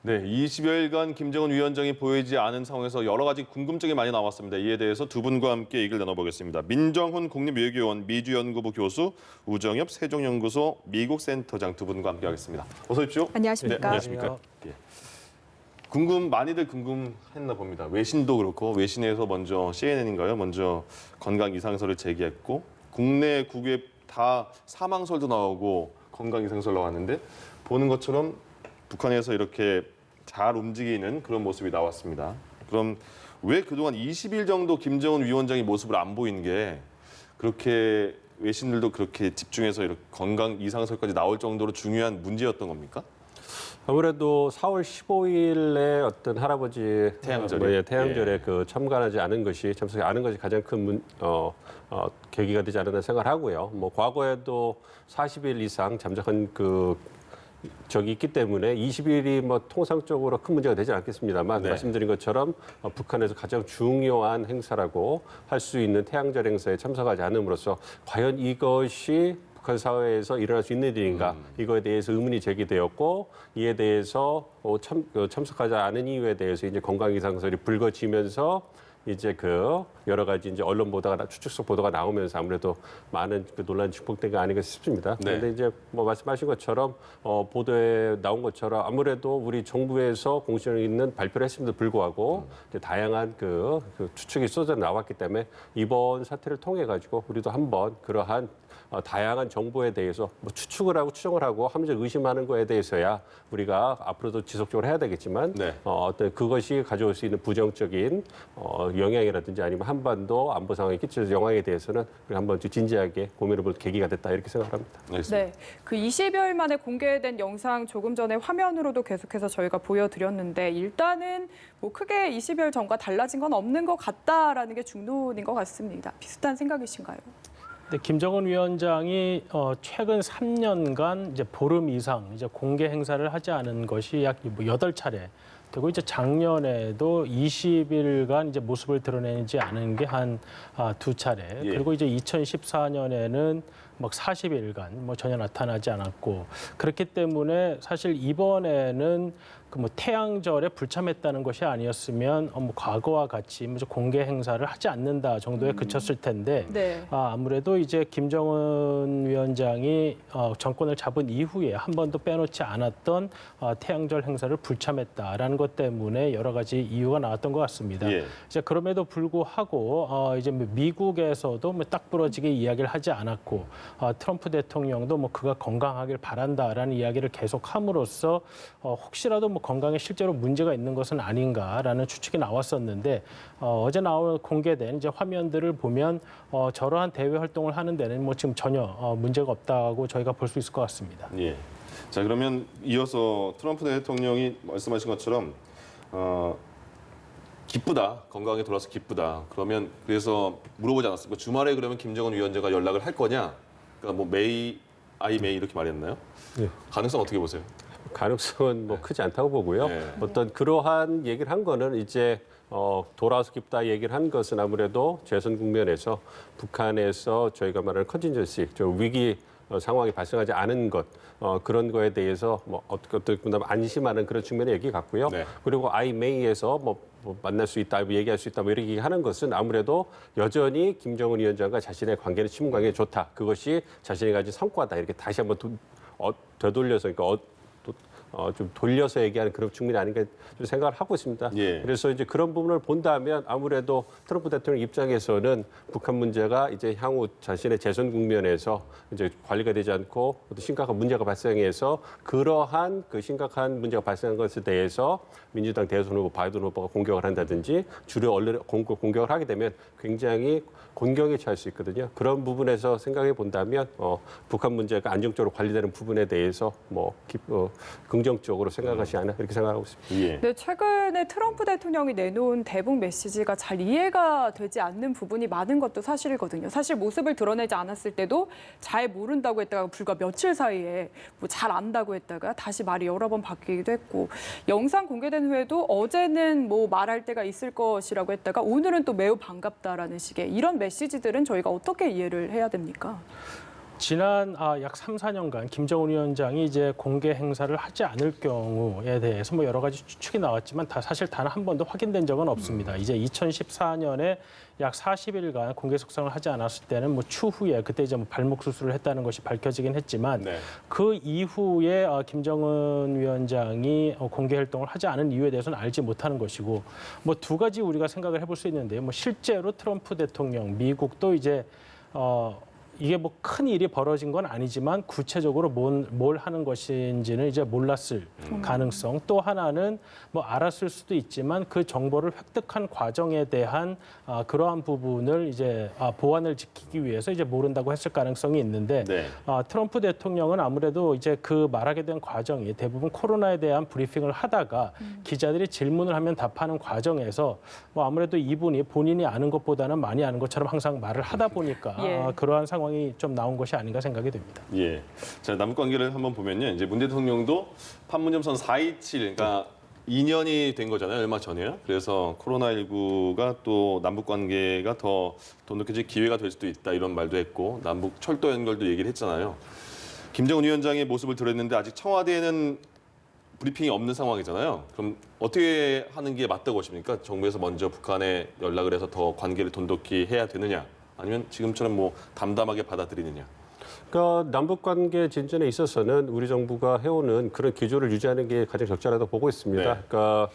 네, 20여일간 김정은 위원장이 보이지 않은 상황에서 여러 가지 궁금증이 많이 나왔습니다. 이에 대해서 두 분과 함께 얘기를 나눠보겠습니다. 민정훈 국립외교원 미주연구부 교수, 우정엽 세종연구소 미국센터장 두 분과 함께하겠습니다. 어서 오십시오. 안녕하십니까. 네, 안녕하십니까. 예. 많이들 궁금했나 봅니다. 외신도 그렇고 외신에서 먼저 CNN인가요? 먼저 건강 이상설을 제기했고 국내 국외 다 사망설도 나오고 건강 이상설 나왔는데 보는 것처럼 북한에서 이렇게 잘 움직이는 그런 모습이 나왔습니다. 그럼 왜 그동안 20일 정도 김정은 위원장이 모습을 안 보인 게 그렇게 외신들도 그렇게 집중해서 이렇게 건강 이상설까지 나올 정도로 중요한 문제였던 겁니까? 아무래도 4월 15일에 어떤 할아버지 태양절에 태양절에 그 참석하지 않은 것이 가장 큰 계기가 되지 않았나 생각을 하고요. 뭐 과거에도 40일 이상 잠적한 적이 있기 때문에 20일이 뭐 통상적으로 큰 문제가 되지 않겠습니다만 네. 말씀드린 것처럼 북한에서 가장 중요한 행사라고 할 수 있는 태양절 행사에 참석하지 않음으로써 과연 이것이 북한 사회에서 일어날 수 있는 일인가 이거에 대해서 의문이 제기되었고 이에 대해서 참석하지 않은 이유에 대해서 이제 건강 이상설이 불거지면서 이제 여러 가지 이제 언론 보도가 추측성 보도가 나오면서 아무래도 많은 논란이 증폭된 게 아닌가 싶습니다. 네. 그런데 이제 뭐 말씀하신 것처럼 보도에 나온 것처럼 아무래도 우리 정부에서 공신력 있는 발표를 했음에도 불구하고 이제 다양한 추측이 쏟아 나왔기 때문에 이번 사태를 통해 가지고 우리도 한번 그러한 다양한 정보에 대해서 뭐 추측을 하고 추정을 하고 합리적 의심하는 거에 대해서야 우리가 앞으로도 지속적으로 해야 되겠지만 네. 어떤 그것이 가져올 수 있는 부정적인 영향이라든지 아니면 한반도 안보 상황에 끼칠 영향에 대해서는 우리가 한번 진지하게 고민해볼 계기가 됐다 이렇게 생각합니다. 네, 그 20여일 만에 공개된 영상 조금 전에 화면으로도 계속해서 저희가 보여드렸는데 일단은 뭐 크게 20여일 전과 달라진 건 없는 것 같다라는 게 중론인 것 같습니다. 비슷한 생각이신가요? 네, 김정은 위원장이 최근 3년간 이제 보름 이상 이제 공개 행사를 하지 않은 것이 약 8차례. 그리고 이제 작년에도 20일간 이제 모습을 드러내지 않은 게 한 2차례. 예. 그리고 이제 2014년에는 막 40일간 전혀 나타나지 않았고 그렇기 때문에 사실 이번에는 태양절에 불참했다는 것이 아니었으면 과거와 같이 공개 행사를 하지 않는다 정도에 그쳤을 텐데 네. 아무래도 이제 김정은 위원장이 정권을 잡은 이후에 한 번도 빼놓지 않았던 태양절 행사를 불참했다라는 것 때문에 여러 가지 이유가 나왔던 것 같습니다. 예. 이제 그럼에도 불구하고 이제 미국에서도 딱 부러지게 이야기를 하지 않았고 트럼프 대통령도 그가 건강하길 바란다라는 이야기를 계속함으로써 혹시라도 건강에 실제로 문제가 있는 것은 아닌가라는 추측이 나왔었는데 어제 공개된 이제 화면들을 보면 저러한 대외 활동을 하는 데는 지금 전혀 문제가 없다고 저희가 볼 수 있을 것 같습니다. 예. 자, 그러면 이어서 트럼프 대통령이 말씀하신 것처럼 기쁘다. 건강에 돌아서 기쁘다. 그러면 그래서 물어보지 않았습니까? 주말에 그러면 김정은 위원장과 연락을 할 거냐? 그러니까 메이 이렇게 말했나요? 네. 가능성 어떻게 보세요? 가능성은 크지 않다고 보고요. 네. 어떤 그러한 얘기를 한 거는 이제 돌아와서 깊다 얘기를 한 것은 아무래도 재선 국면에서 북한에서 저희가 말하는 컨틴전시, 위기 상황이 발생하지 않은 것 그런 거에 대해서 어떻게 보면 안심하는 그런 측면의 얘기 같고요. 네. 그리고 아이메이에서 만날 수 있다, 얘기할 수 있다, 이렇게 얘기하는 것은 아무래도 여전히 김정은 위원장과 자신의 관계는 친분 관계가 좋다. 그것이 자신이 가진 성과다. 이렇게 다시 한번 되돌려서 그러니까 좀 돌려서 얘기하는 그런 측면이 아닌가 생각을 하고 있습니다. 예. 그래서 이제 그런 부분을 본다면 아무래도 트럼프 대통령 입장에서는 북한 문제가 이제 향후 자신의 재선 국면에서 이제 관리가 되지 않고 어떤 심각한 문제가 발생해서 그러한 심각한 문제가 발생한 것에 대해서 민주당 대선 후보 바이든 후보가 공격을 한다든지 주류 언론에 공격을 하게 되면 굉장히 곤경에 처할 수 있거든요. 그런 부분에서 생각해 본다면 북한 문제가 안정적으로 관리되는 부분에 대해서 긍정적으로 생각하지 않나 이렇게 생각하고 있습니다. 예. 네, 최근에 트럼프 대통령이 내놓은 대북 메시지가 잘 이해가 되지 않는 부분이 많은 것도 사실이거든요. 사실 모습을 드러내지 않았을 때도 잘 모른다고 했다가 불과 며칠 사이에 잘 안다고 했다가 다시 말이 여러 번 바뀌기도 했고 영상 공개된 후에도 어제는 말할 때가 있을 것이라고 했다가 오늘은 또 매우 반갑다라는 식의 이런 메시지들은 저희가 어떻게 이해를 해야 됩니까? 지난 약 3, 4년간 김정은 위원장이 이제 공개 행사를 하지 않을 경우에 대해서 뭐 여러 가지 추측이 나왔지만 사실 단 한 번도 확인된 적은 없습니다. 이제 2014년에 약 40일간 공개 석상을 하지 않았을 때는 뭐 추후에 그때 이제 뭐 발목 수술을 했다는 것이 밝혀지긴 했지만 네. 그 이후에 김정은 위원장이 공개 활동을 하지 않은 이유에 대해서는 알지 못하는 것이고 뭐 두 가지 우리가 생각을 해볼 수 있는데요. 뭐 실제로 트럼프 대통령, 미국도 이제 이게 뭐 큰 일이 벌어진 건 아니지만 구체적으로 뭘 하는 것인지는 이제 몰랐을 가능성. 또 하나는 뭐 알았을 수도 있지만 그 정보를 획득한 과정에 대한 그러한 부분을 이제 보안을 지키기 위해서 이제 모른다고 했을 가능성이 있는데 네. 트럼프 대통령은 아무래도 이제 그 말하게 된 과정이 대부분 코로나에 대한 브리핑을 하다가 기자들이 질문을 하면 답하는 과정에서 뭐 아무래도 이분이 본인이 아는 것보다는 많이 아는 것처럼 항상 말을 하다 보니까 예. 그러한 상황이 좀 나온 것이 아닌가 생각이 됩니다. 예. 자, 남북 관계를 한번 보면요. 이제 문 대통령도 판문점선 4.27, 그러니까 2년이 된 거잖아요. 얼마 전에요. 그래서 코로나19가 또 남북 관계가 더 돈독해질 기회가 될 수도 있다 이런 말도 했고 남북 철도 연결도 얘기를 했잖아요. 김정은 위원장의 모습을 드렸는데 아직 청와대에는 브리핑이 없는 상황이잖아요. 그럼 어떻게 하는 게 맞다고 보십니까? 정부에서 먼저 북한에 연락을 해서 더 관계를 돈독히 해야 되느냐? 아니면 지금처럼 뭐 담담하게 받아들이느냐? 그러니까 남북 관계 진전에 있어서는 우리 정부가 해오는 그런 기조를 유지하는 게 가장 적절하다고 보고 있습니다. 네. 그러니까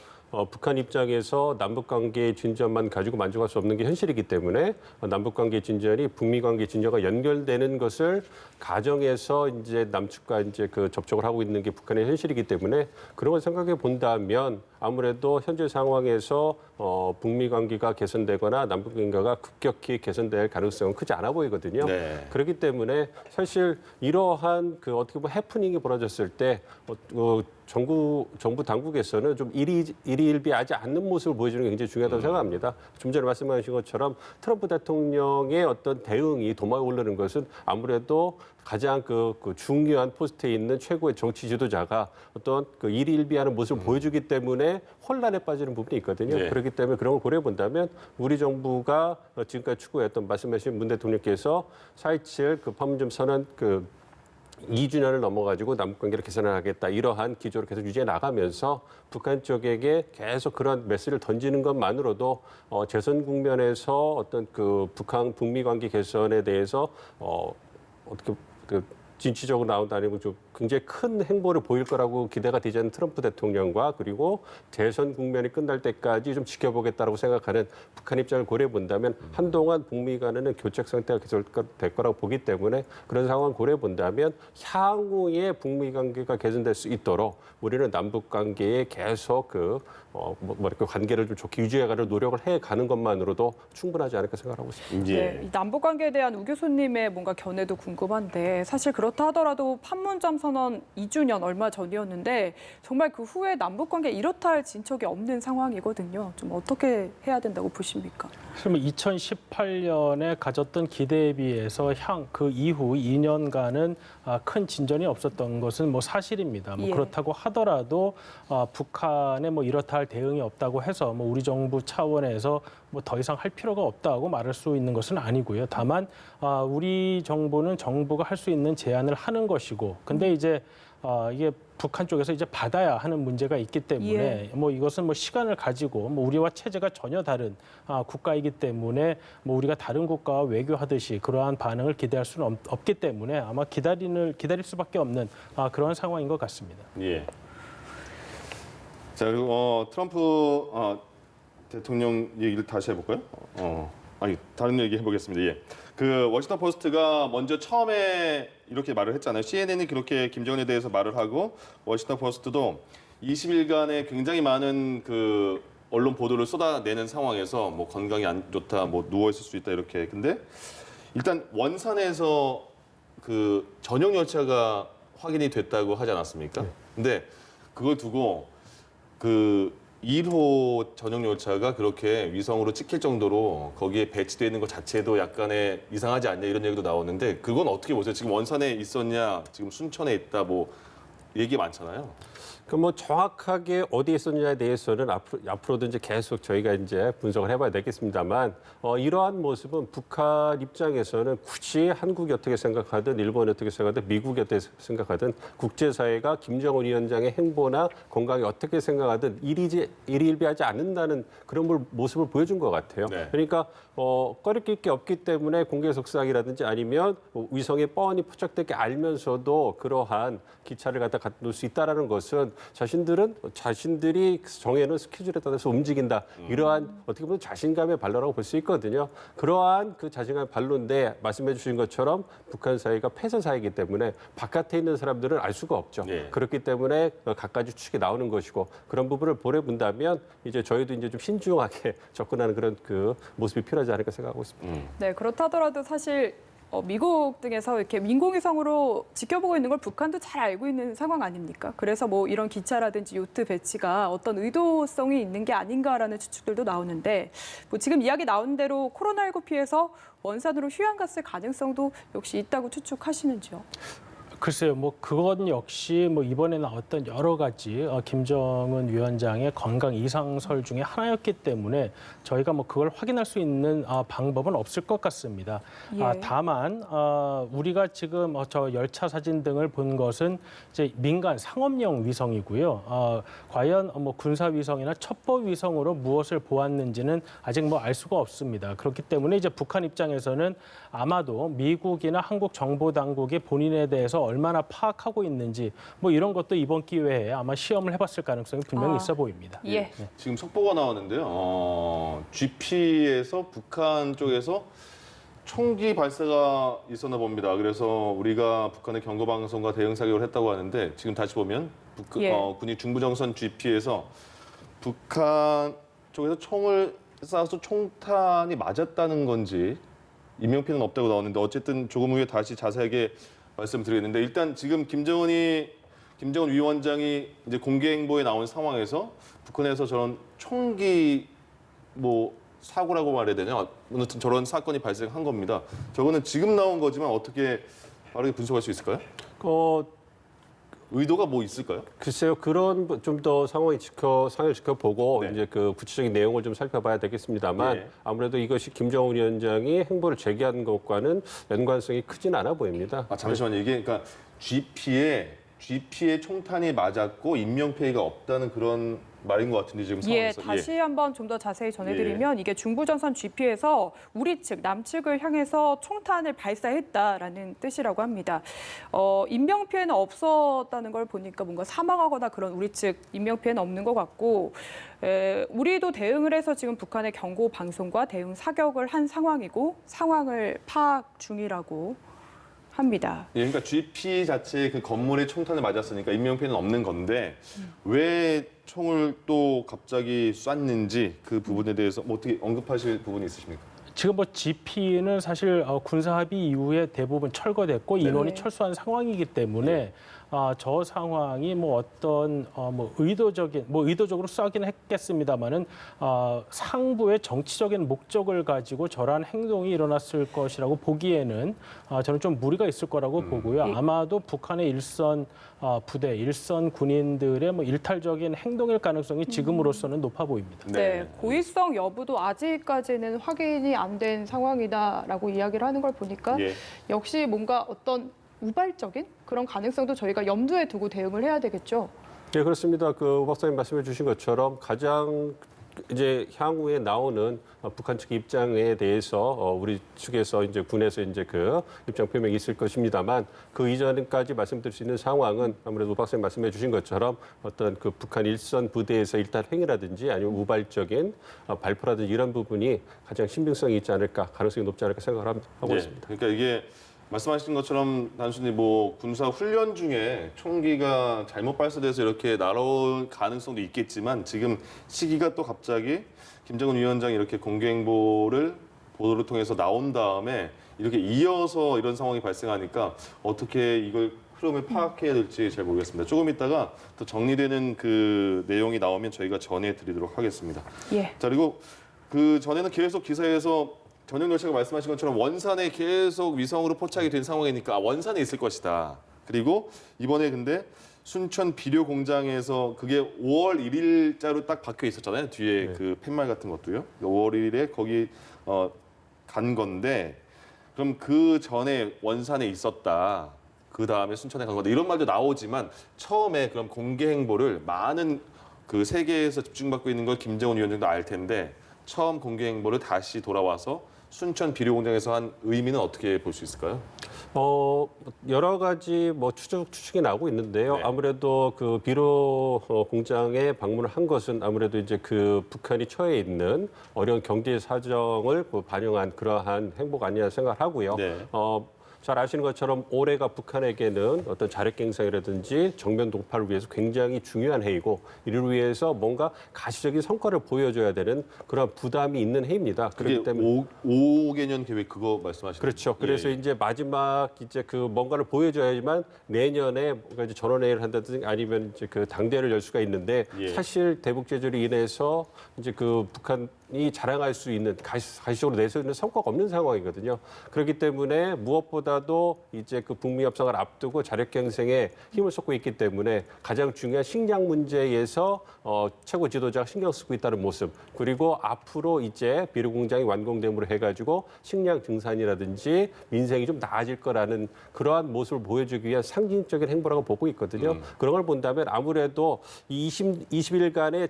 북한 입장에서 남북 관계의 진전만 가지고 만족할 수 없는 게 현실이기 때문에 남북 관계 진전이 북미 관계 진전과 연결되는 것을 가정에서 이제 남측과 이제 그 접촉을 하고 있는 게 북한의 현실이기 때문에 그런 걸 생각해 본다면 아무래도 현재 상황에서 북미 관계가 개선되거나 남북 관계가 급격히 개선될 가능성은 크지 않아 보이거든요. 네. 그렇기 때문에 사실 이러한 그 어떻게 보면 해프닝이 벌어졌을 때 정부 당국에서는 좀 일희일비하지 않는 모습을 보여주는 게 굉장히 중요하다고 생각합니다. 좀 전에 말씀하신 것처럼 트럼프 대통령의 어떤 대응이 도마에 오르는 것은 아무래도 가장 그 중요한 포스트에 있는 최고의 정치 지도자가 어떤 그 일희일비하는 모습을 보여주기 때문에 혼란에 빠지는 부분이 있거든요. 네. 그렇기 때문에 그런 걸 고려해 본다면 우리 정부가 지금까지 추구했던 말씀하신 문 대통령께서 4.27 그 판문점 선언 2주년을 넘어가지고 남북 관계를 개선하겠다 이러한 기조를 계속 유지해 나가면서 북한 쪽에게 계속 그런 메시지를 던지는 것만으로도 재선 국면에서 어떤 그 북한 북미 관계 개선에 대해서 어떻게 진취적으로 나온다는 좀 굉장히 큰 행보를 보일 거라고 기대가 되지 않는 트럼프 대통령과 그리고 대선 국면이 끝날 때까지 좀 지켜보겠다라고 생각하는 북한 입장을 고려해 본다면 한동안 북미 간에는 교착 상태가 계속 될 거라고 보기 때문에 그런 상황을 고려해 본다면 향후에 북미 관계가 개선될 수 있도록 우리는 남북 관계에 계속 이렇게 관계를 좀 좋게 유지해가는 노력을 해가는 것만으로도 충분하지 않을까 생각하고 있습니다. 예. 네, 이 남북 관계에 대한 우 교수님의 뭔가 견해도 궁금한데 사실 그렇다 하더라도 판문점 선언 2주년 얼마 전이었는데 정말 그 후에 남북 관계 이렇다 할 진척이 없는 상황이거든요. 좀 어떻게 해야 된다고 보십니까? 그러면 2018년에 가졌던 기대에 비해서 그 이후 2년간은 큰 진전이 없었던 것은 뭐 사실입니다. 뭐 예. 그렇다고 하더라도 북한에 뭐 이렇다 할 대응이 없다고 해서 뭐 우리 정부 차원에서 뭐 더 이상 할 필요가 없다고 말할 수 있는 것은 아니고요. 다만 우리 정부는 정부가 할 수 있는 제안을 하는 것이고, 근데 이제 이게 북한 쪽에서 이제 받아야 하는 문제가 있기 때문에 뭐 이것은 뭐 시간을 가지고 뭐 우리와 체제가 전혀 다른 국가이기 때문에 뭐 우리가 다른 국가와 외교하듯이 그러한 반응을 기대할 수는 없기 때문에 아마 기다릴 수밖에 없는 그런 상황인 것 같습니다. 예. 자, 그리고 트럼프 대통령 얘기를 다시 해볼까요? 다른 얘기 해보겠습니다. 예. 그 워싱턴 포스트가 먼저 처음에 이렇게 말을 했잖아요. CNN이 그렇게 김정은에 대해서 말을 하고 워싱턴 포스트도 20일간의 굉장히 많은 그 언론 보도를 쏟아내는 상황에서 뭐 건강이 안 좋다, 뭐 누워 있을 수 있다 이렇게. 근데 일단 원산에서 그 전용 열차가 확인이 됐다고 하지 않았습니까? 근데 그걸 두고 그 1호 전용 열차가 그렇게 위성으로 찍힐 정도로 거기에 배치되어 있는 것 자체도 약간의 이상하지 않냐 이런 얘기도 나오는데 그건 어떻게 보세요? 지금 원산에 있었냐, 지금 순천에 있다, 뭐 얘기 많잖아요. 그 뭐 정확하게 어디에 있었느냐에 대해서는 앞으로도 이제 계속 저희가 이제 분석을 해봐야 되겠습니다만 이러한 모습은 북한 입장에서는 굳이 한국이 어떻게 생각하든 일본이 어떻게 생각하든 미국이 어떻게 생각하든 국제사회가 김정은 위원장의 행보나 건강이 어떻게 생각하든 일희일비하지 않는다는 그런 모습을 보여준 것 같아요. 네. 그러니까 꺼리낄 게 없기 때문에 공개 속삭이라든지 아니면 위성에 뻔히 포착될 게 알면서도 그러한 기차를 갖다 놓을 수 있다라는 것은 자신들이 정해놓은 스케줄에 따라서 움직인다. 이러한 어떻게 보면 자신감의 발로라고 볼 수 있거든요. 그러한 그 자신감의 발로인데 말씀해 주신 것처럼 북한 사회가 폐쇄 사회이기 때문에 바깥에 있는 사람들은 알 수가 없죠. 네. 그렇기 때문에 갖가지 추측이 나오는 것이고 그런 부분을 보려본다면 이제 저희도 이제 좀 신중하게 접근하는 그런 그 모습이 필요하지 않을까 생각하고 있습니다. 네, 그렇다더라도 사실 미국 등에서 이렇게 인공위성으로 지켜보고 있는 걸 북한도 잘 알고 있는 상황 아닙니까? 그래서 뭐 이런 기차라든지 요트 배치가 어떤 의도성이 있는 게 아닌가라는 추측들도 나오는데 뭐 지금 이야기 나온 대로 코로나19 피해서 원산으로 휴양 갔을 가능성도 역시 있다고 추측하시는지요? 글쎄요, 뭐 그건 역시 뭐 이번에 나왔던 여러 가지 김정은 위원장의 건강 이상설 중에 하나였기 때문에 저희가 뭐 그걸 확인할 수 있는 방법은 없을 것 같습니다. 예. 다만 우리가 지금 저 열차 사진 등을 본 것은 이제 민간 상업용 위성이고요. 과연 뭐 군사 위성이나 첩보 위성으로 무엇을 보았는지는 아직 뭐 알 수가 없습니다. 그렇기 때문에 이제 북한 입장에서는 아마도 미국이나 한국 정보 당국이 본인에 대해서 얼마나 파악하고 있는지 뭐 이런 것도 이번 기회에 아마 시험을 해봤을 가능성이 분명히 있어 보입니다. 예. 지금 속보가 나왔는데요. GP에서 북한 쪽에서 총기 발사가 있었나 봅니다. 그래서 우리가 북한의 경고 방송과 대응 사격을 했다고 하는데 지금 다시 보면 군이 중부정선 GP에서 북한 쪽에서 총을 쏴서 총탄이 맞았다는 건지 인명피해는 없다고 나오는데 어쨌든 조금 후에 다시 자세하게 말씀드리겠는데 일단 지금 김정은 위원장이 이제 공개 행보에 나온 상황에서 북한에서 저런 총기 뭐 사고라고 말해야 되냐? 아무튼 저런 사건이 발생한 겁니다. 저거는 지금 나온 거지만 어떻게 빠르게 분석할 수 있을까요? 의도가 뭐 있을까요? 글쎄요, 그런 좀 더 상황을 지켜보고 네. 이제 그 구체적인 내용을 좀 살펴봐야 되겠습니다만 네. 아무래도 이것이 김정은 위원장이 행보를 제기한 것과는 연관성이 크진 않아 보입니다. 잠시만요. 이게 그러니까 GP에 총탄이 맞았고 인명피해가 없다는 그런 말인 것 같은데 지금 상황에서. 다시 한번 좀 더 자세히 전해드리면 이게 중부전선 GP에서 우리 측, 남측을 향해서 총탄을 발사했다라는 뜻이라고 합니다. 인명피해는 없었다는 걸 보니까 뭔가 사망하거나 그런 우리 측 인명피해는 없는 것 같고 우리도 대응을 해서 지금 북한의 경고 방송과 대응 사격을 한 상황이고 상황을 파악 중이라고 합니다. 예, 그러니까 GP 자체의 그 건물에 총탄을 맞았으니까 인명피해는 없는 건데 왜 총을 또 갑자기 쐈는지 그 부분에 대해서 뭐 어떻게 언급하실 부분이 있으십니까? 지금 뭐 GP는 사실 군사 합의 이후에 대부분 철거됐고 인원이 철수한 상황이기 때문에 저 상황이 뭐 어떤 뭐 의도적으로 쏴긴 했겠습니다만은 상부의 정치적인 목적을 가지고 저러한 행동이 일어났을 것이라고 보기에는 저는 좀 무리가 있을 거라고 보고요. 아마도 북한의 일선 부대, 일선 군인들의 뭐 일탈적인 행동일 가능성이 지금으로서는 높아 보입니다. 네, 고의성 여부도 아직까지는 확인이 안 된 상황이다라고 이야기를 하는 걸 보니까 역시 뭔가 어떤 우발적인 그런 가능성도 저희가 염두에 두고 대응을 해야 되겠죠. 네, 그렇습니다. 그 박사님 말씀해 주신 것처럼 가장 이제 향후에 나오는 북한 측 입장에 대해서 우리 측에서 이제 군에서 이제 그 입장 표명이 있을 것입니다만 그 이전까지 말씀드릴 수 있는 상황은 아무래도 박사님 말씀해 주신 것처럼 어떤 그 북한 일선 부대에서 일단 행위라든지 아니면 우발적인 발표라든지 이런 부분이 가장 신빙성이 있지 않을까 가능성이 높지 않을까 생각을 하고 있습니다. 그러니까 이게 말씀하신 것처럼 단순히 뭐 군사 훈련 중에 총기가 잘못 발사돼서 이렇게 날아올 가능성도 있겠지만 지금 시기가 또 갑자기 김정은 위원장이 이렇게 공개 행보를 보도를 통해서 나온 다음에 이렇게 이어서 이런 상황이 발생하니까 어떻게 이걸 흐름을 파악해야 될지 잘 모르겠습니다. 조금 있다가 더 정리되는 그 내용이 나오면 저희가 전해드리도록 하겠습니다. 자, 그리고 그 전에는 계속 기사에서 전영렬 씨가 말씀하신 것처럼 원산에 계속 위성으로 포착이 된 상황이니까 원산에 있을 것이다. 그리고 이번에 근데 순천 비료 공장에서 그게 5월 1일자로 딱 박혀 있었잖아요. 뒤에 그 팻말 같은 것도요. 5월 1일에 거기 간 건데 그럼 그 전에 원산에 있었다. 그 다음에 순천에 간 건데 이런 말도 나오지만 처음에 그럼 공개 행보를 많은 그 세계에서 집중받고 있는 걸 김정은 위원장도 알 텐데 처음 공개 행보를 다시 돌아와서 순천 비료 공장에서 한 의미는 어떻게 볼 수 있을까요? 여러 가지 뭐 추측이 나오고 있는데요. 네. 아무래도 그 비료 공장에 방문을 한 것은 아무래도 이제 그 북한이 처해 있는 어려운 경제 사정을 반영한 그러한 행보가 아니냐 생각하고요. 네. 잘 아시는 것처럼 올해가 북한에게는 어떤 자력갱생이라든지 정면 돌파를 위해서 굉장히 중요한 해이고 이를 위해서 뭔가 가시적인 성과를 보여줘야 되는 그런 부담이 있는 해입니다. 그게 그렇기 때문에 5개년 계획 그거 말씀하시는 그렇죠. 그래서 예. 이제 마지막 이제 그 뭔가를 보여줘야지만 내년에 뭔가 이제 전원회의를 한다든지 아니면 이제 그 당대회를 열 수가 있는데 예. 사실 대북 제재로 인해서 이제 그 북한이 자랑할 수 있는 가시적으로 내세울 수 있는 성과가 없는 상황이거든요. 그렇기 때문에 무엇보다도 이제 그 북미 협상을 앞두고 자력갱생에 힘을 쏟고 있기 때문에 가장 중요한 식량 문제에서 최고 지도자가 신경 쓰고 있다는 모습 그리고 앞으로 이제 비료 공장이 완공됨으로 해가지고 식량 증산이라든지 민생이 좀 나아질 거라는 그러한 모습을 보여주기 위한 상징적인 행보라고 보고 있거든요. 그런 걸 본다면 아무래도 이 20일간의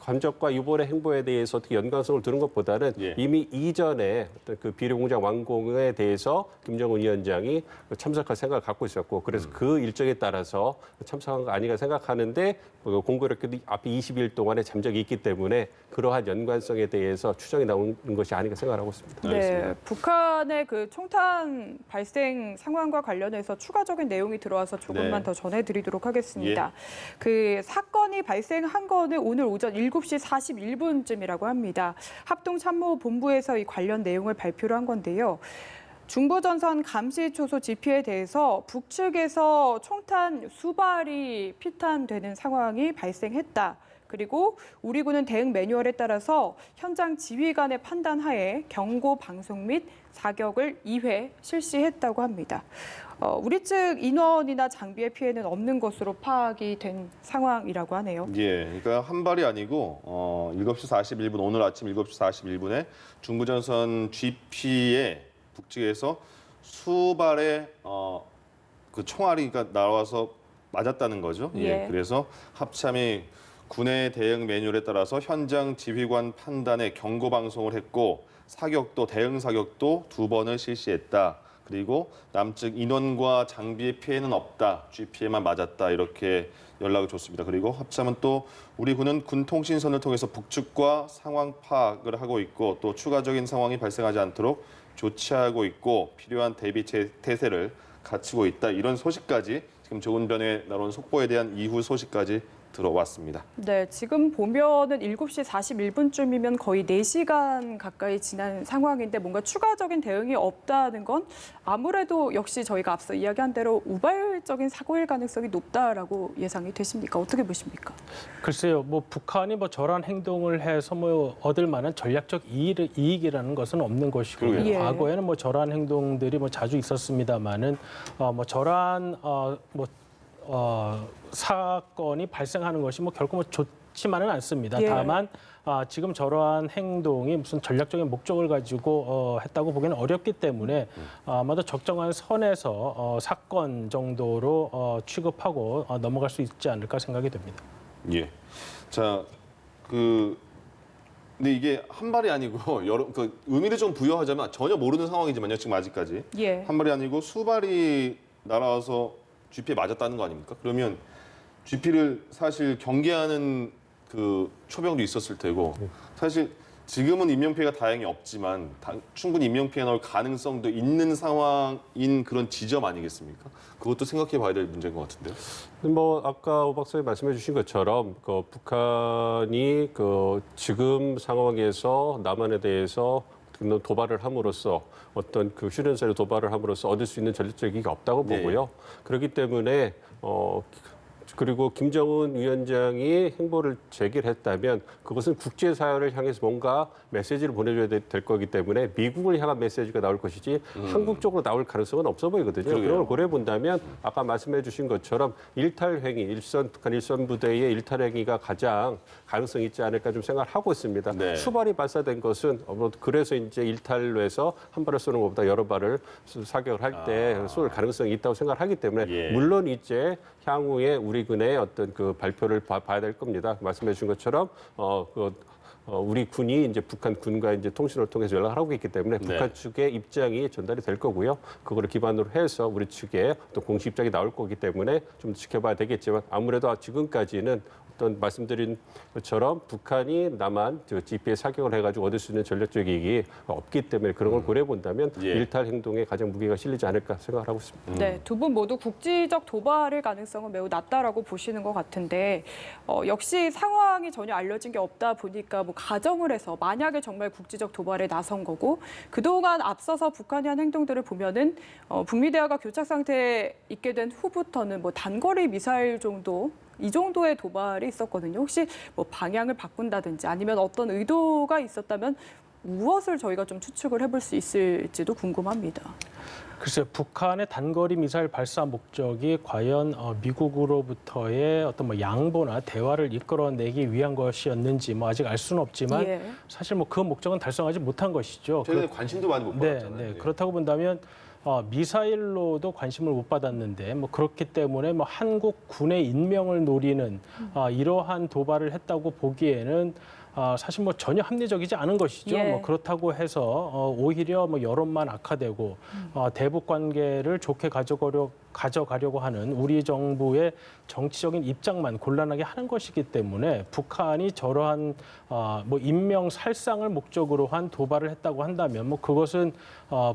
감적과 이번의 행보에 대해서 어떻게 연관성을 두는 것보다는 예. 이미 이전에 어떤 그 비료 공장 완공에 대해서 김정은 위원장이 참석할 생각을 갖고 있었고 그래서 그 일정에 따라서 참석한 거 아닌가 생각하는데 공교롭게도 앞에 20일 동안의 잠적이 있기 때문에 그러한 연관성에 대해서 추정이 나오는 것이 아닌가 생각하고 있습니다. 네, 북한의 그 총탄 발생 상황과 관련해서 추가적인 내용이 들어와서 조금만 네. 더 전해드리도록 하겠습니다. 그 사건이 발생한 거는 오늘 오전 7시 41분쯤이라고 합니다. 합동참모본부에서 이 관련 내용을 발표를 한 건데요. 중부전선 감시초소 지피에 대해서 북측에서 총탄 수발이 피탄되는 상황이 발생했다. 그리고 우리 군은 대응 매뉴얼에 따라서 현장 지휘관의 판단하에 경고 방송 및 사격을 2회 실시했다고 합니다. 우리 측 인원이나 장비의 피해는 없는 것으로 파악이 된 상황이라고 하네요. 예, 그러니까 한 발이 아니고 7시 41분 오늘 아침 7시 41분에 중부전선 GP에 북측에서 수발의 그 총알이가 나와서 맞았다는 거죠. 예. 그래서 합참이 군의 대응 매뉴얼에 따라서 현장 지휘관 판단에 경고 방송을 했고 대응 사격도 2번을 실시했다. 그리고 남측 인원과 장비의 피해는 없다. GP에만 맞았다. 이렇게 연락을 줬습니다. 그리고 합참은 또 우리 군은 군 통신선을 통해서 북측과 상황 파악을 하고 있고 또 추가적인 상황이 발생하지 않도록 조치하고 있고 필요한 대비 태세를 갖추고 있다. 이런 소식까지 지금 조금 전에 나온 속보에 대한 이후 소식까지 들어왔습니다. 네, 지금 보면은 7시 41분쯤이면 거의 4시간 가까이 지난 상황인데 뭔가 추가적인 대응이 없다는 건 아무래도 역시 저희가 앞서 이야기한 대로 우발적인 사고일 가능성이 높다라고 예상이 되십니까? 어떻게 보십니까? 글쎄요, 뭐 북한이 뭐 저러한 행동을 해서 뭐 얻을 만한 전략적 이익이라는 것은 없는 것이고요. 그러게요. 예. 과거에는 뭐 저러한 행동들이 뭐 자주 있었습니다만은 뭐 저러한 사건이 발생하는 것이 뭐 결코 뭐 좋지만은 않습니다. 예. 다만 지금 저러한 행동이 무슨 전략적인 목적을 가지고 했다고 보기는 어렵기 때문에 아마도 적정한 선에서 사건 정도로 취급하고 넘어갈 수 있지 않을까 생각이 됩니다. 예. 자, 근데 이게 한 발이 아니고 의미를 좀 부여하자면 전혀 모르는 상황이지만요. 지금 아직까지 예. 한 발이 아니고 수발이 날아와서 GP에 맞았다는 거 아닙니까? 그러면 GP를 사실 경계하는 그 초병도 있었을 테고 사실 지금은 인명피해가 다행히 없지만 충분히 인명피해 나올 가능성도 있는 상황인 그런 지점 아니겠습니까? 그것도 생각해 봐야 될 문제인 것 같은데요. 뭐 아까 오 박사님 말씀해 주신 것처럼 그 북한이 그 지금 상황에서 남한에 대해서 도발을 함으로써 어떤 그 휴전선에 도발을 함으로써 얻을 수 있는 전략적 이익이 없다고 네. 보고요. 그렇기 때문에 그리고 김정은 위원장이 행보를 제기했다면 그것은 국제사회를 향해서 뭔가 메시지를 보내줘야 될 거기 때문에 미국을 향한 메시지가 나올 것이지 한국 쪽으로 나올 가능성은 없어 보이거든요. 그러게요. 그런 걸 고려해 본다면 아까 말씀해 주신 것처럼 일탈행위, 북한 일선 부대의 일탈행위가 가장 가능성이 있지 않을까 좀 생각을 하고 있습니다. 네. 수발이 발사된 것은 그래서 이제 일탈로 해서 한 발을 쏘는 것보다 여러 발을 사격을 할 때 쏠 가능성이 있다고 생각을 하기 때문에 예. 물론 이제 향후에 우리 군의 어떤 그 발표를 봐야 될 겁니다. 말씀해 주신 것처럼 우리 군이 이제 북한 군과 이제 통신을 통해서 연락을 하고 있기 때문에 네. 북한 측의 입장이 전달이 될 거고요. 그거를 기반으로 해서 우리 측의 또 공식 입장이 나올 거기 때문에 좀 지켜봐야 되겠지만 아무래도 지금까지는 어떤 말씀드린 것처럼 북한이 남한 GPS 사격을 해가지고 얻을 수 있는 전략적 이익이 없기 때문에 그런 걸 고려해 본다면 예. 일탈 행동에 가장 무게가 실리지 않을까 생각을 하고 있습니다. 네, 두 분 모두 국지적 도발의 가능성은 매우 낮다라고 보시는 것 같은데 역시 상황이 전혀 알려진 게 없다 보니까 뭐 가정을 해서 만약에 정말 국지적 도발에 나선 거고 그동안 앞서서 북한이 한 행동들을 보면은 북미 대화가 교착 상태에 있게 된 후부터는 뭐 단거리 미사일 정도 이 정도의 도발이 있었거든요. 혹시 뭐 방향을 바꾼다든지 아니면 어떤 의도가 있었다면 무엇을 저희가 좀 추측을 해볼 수 있을지도 궁금합니다. 글쎄요, 북한의 단거리 미사일 발사 목적이 과연 미국으로부터의 어떤 뭐 양보나 대화를 이끌어내기 위한 것이었는지 뭐 아직 알 수는 없지만 예. 사실 뭐 그 목적은 달성하지 못한 것이죠. 최근에 관심도 많이 못 네, 받았잖아요. 네. 예. 그렇다고 본다면 미사일로도 관심을 못 받았는데 뭐 그렇기 때문에 뭐 한국 군의 인명을 노리는 이러한 도발을 했다고 보기에는 사실 뭐 전혀 합리적이지 않은 것이죠. 예. 뭐 그렇다고 해서 오히려 뭐 여론만 악화되고 대북 관계를 좋게 가져가려고 하는 우리 정부의 정치적인 입장만 곤란하게 하는 것이기 때문에 북한이 저러한 뭐 인명 살상을 목적으로 한 도발을 했다고 한다면 뭐 그것은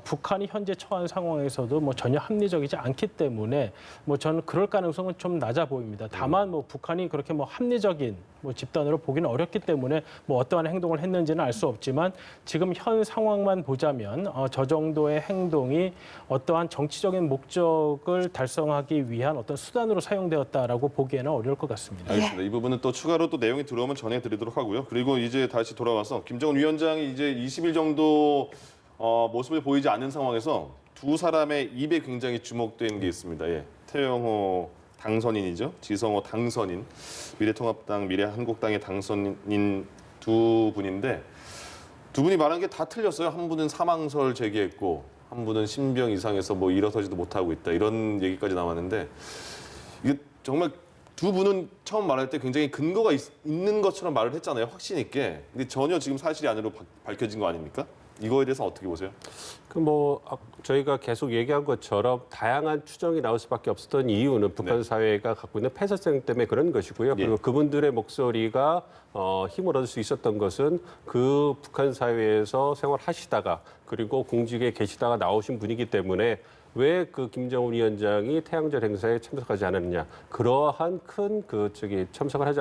북한이 현재 처한 상황에서도 뭐 전혀 합리적이지 않기 때문에 뭐 저는 그럴 가능성은 좀 낮아 보입니다. 다만 뭐 북한이 그렇게 뭐 합리적인 뭐 집단으로 보기는 어렵기 때문에 뭐 어떠한 행동을 했는지는 알 수 없지만 지금 현 상황만 보자면 저 정도의 행동이 어떠한 정치적인 목적을 달성하기 위한 어떤 수단으로 사용되었다라고 보기에는 어려울 것 같습니다. 알겠습니다. 이 부분은 또 추가로 또 내용이 들어오면 전해드리도록 하고요. 그리고 이제 다시 돌아와서 김정은 위원장이 이제 20일 정도 모습을 보이지 않는 상황에서 두 사람의 입에 굉장히 주목된 게 있습니다. 예. 태영호 당선인이죠. 지성호 당선인. 미래통합당, 미래한국당의 당선인 두 분인데 두 분이 말한 게 다 틀렸어요. 한 분은 사망설 제기했고 한 분은 신병 이상해서 뭐 일어서지도 못하고 있다. 이런 얘기까지 나왔는데 이게 정말 두 분은 처음 말할 때 굉장히 근거가 있는 것처럼 말을 했잖아요. 확신 있게. 근데 전혀 지금 사실이 아니로 밝혀진 거 아닙니까? 이거에 대해서 어떻게 보세요? 저희가 계속 얘기한 것처럼 다양한 추정이 나올 수밖에 없었던 이유는 북한 네. 사회가 갖고 있는 폐쇄성 때문에 그런 것이고요. 그리고 그분들의 목소리가 힘을 얻을 수 있었던 것은 그 북한 사회에서 생활하시다가 그리고 공직에 계시다가 나오신 분이기 때문에 왜 그 김정은 위원장이 태양절 행사에 참석하지 않았느냐. 그러한 큰 참석을 하지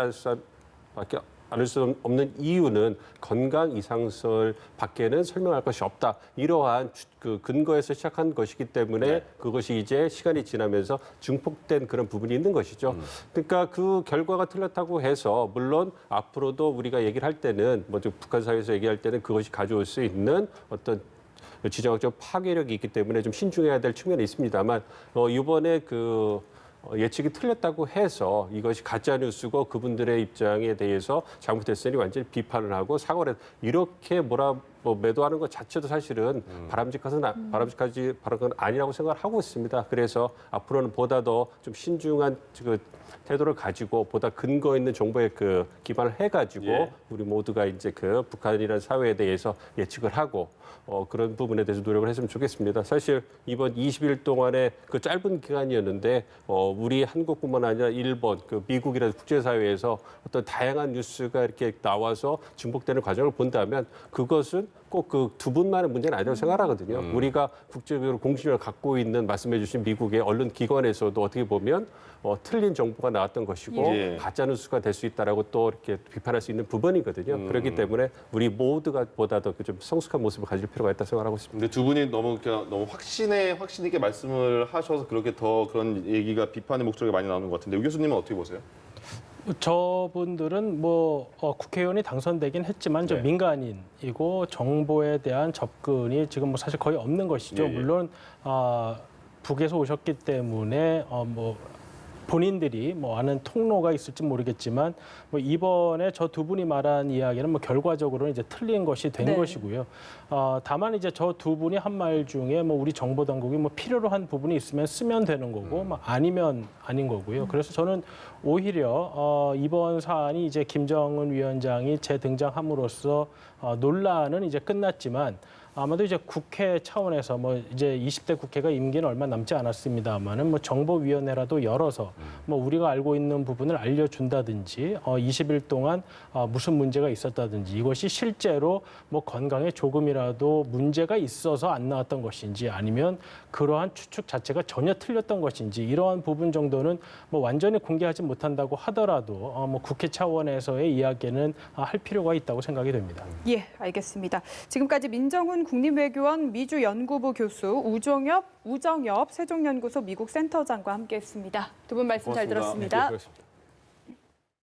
않을 수 없는 이유는 건강 이상설 밖에는 설명할 것이 없다. 이러한 그 근거에서 시작한 것이기 때문에 네. 그것이 이제 시간이 지나면서 증폭된 그런 부분이 있는 것이죠. 그러니까 그 결과가 틀렸다고 해서 물론 앞으로도 우리가 얘기를 할 때는 먼저 북한 사회에서 얘기할 때는 그것이 가져올 수 있는 어떤 지정학적 파괴력이 있기 때문에 좀 신중해야 될 측면이 있습니다만 이번에 예측이 틀렸다고 해서 이것이 가짜 뉴스고 그분들의 입장에 대해서 잘못했으니 완전히 비판을 하고 사과를 이렇게 매도하는 것 자체도 사실은 바람직한 건 아니라고 생각을 하고 있습니다. 그래서 앞으로는 보다 더 좀 신중한 태도를 가지고 보다 근거 있는 정보에 기반을 해가지고 예. 우리 모두가 이제 북한이라는 사회에 대해서 예측을 하고 그런 부분에 대해서 노력을 했으면 좋겠습니다. 사실 이번 20일 동안의 그 짧은 기간이었는데 우리 한국뿐만 아니라 일본, 미국이라는 국제사회에서 어떤 다양한 뉴스가 이렇게 나와서 증폭되는 과정을 본다면 그것은 꼭 그 두 분만의 문제는 아니라고 생각하거든요. 우리가 국제적으로 공신력을 갖고 있는 말씀해주신 미국의 언론 기관에서도 어떻게 보면 틀린 정보가 나왔던 것이고 예. 가짜 뉴스가 될 수 있다라고 또 이렇게 비판할 수 있는 부분이거든요. 그렇기 때문에 우리 모두가 보다 더 좀 성숙한 모습을 가질 필요가 있다 생각하고 있습니다. 근데 두 분이 너무 확신 있게 말씀을 하셔서 그렇게 더 그런 얘기가 비판의 목소리가 많이 나오는 것 같은데 유 교수님은 어떻게 보세요? 저분들은 국회의원이 당선되긴 했지만 저 네. 민간인이고 정보에 대한 접근이 지금 사실 거의 없는 것이죠. 예, 예. 물론 북에서 오셨기 때문에 본인들이 아는 통로가 있을지 모르겠지만 이번에 저 두 분이 말한 이야기는 결과적으로는 이제 틀린 것이 된 네. 것이고요. 다만 이제 저 두 분이 한 말 중에 우리 정보 당국이 필요로 한 부분이 있으면 쓰면 되는 거고 아니면 아닌 거고요. 그래서 저는 오히려 이번 사안이 이제 김정은 위원장이 재등장함으로써 논란은 이제 끝났지만 아마도 이제 국회 차원에서 이제 20대 국회가 임기는 얼마 남지 않았습니다만은 정보위원회라도 열어서 우리가 알고 있는 부분을 알려준다든지 20일 동안 무슨 문제가 있었다든지 이것이 실제로 건강에 조금이라도 문제가 있어서 안 나왔던 것인지 아니면 그러한 추측 자체가 전혀 틀렸던 것인지 이러한 부분 정도는 완전히 공개하지 못한다고 하더라도 국회 차원에서의 이야기는 할 필요가 있다고 생각이 됩니다. 예, 알겠습니다. 지금까지 민정훈 국립외교원 미주연구부 교수 우정엽 세종연구소 미국센터장과 함께했습니다. 두 분 말씀 잘 고맙습니다. 들었습니다. 그렇습니다.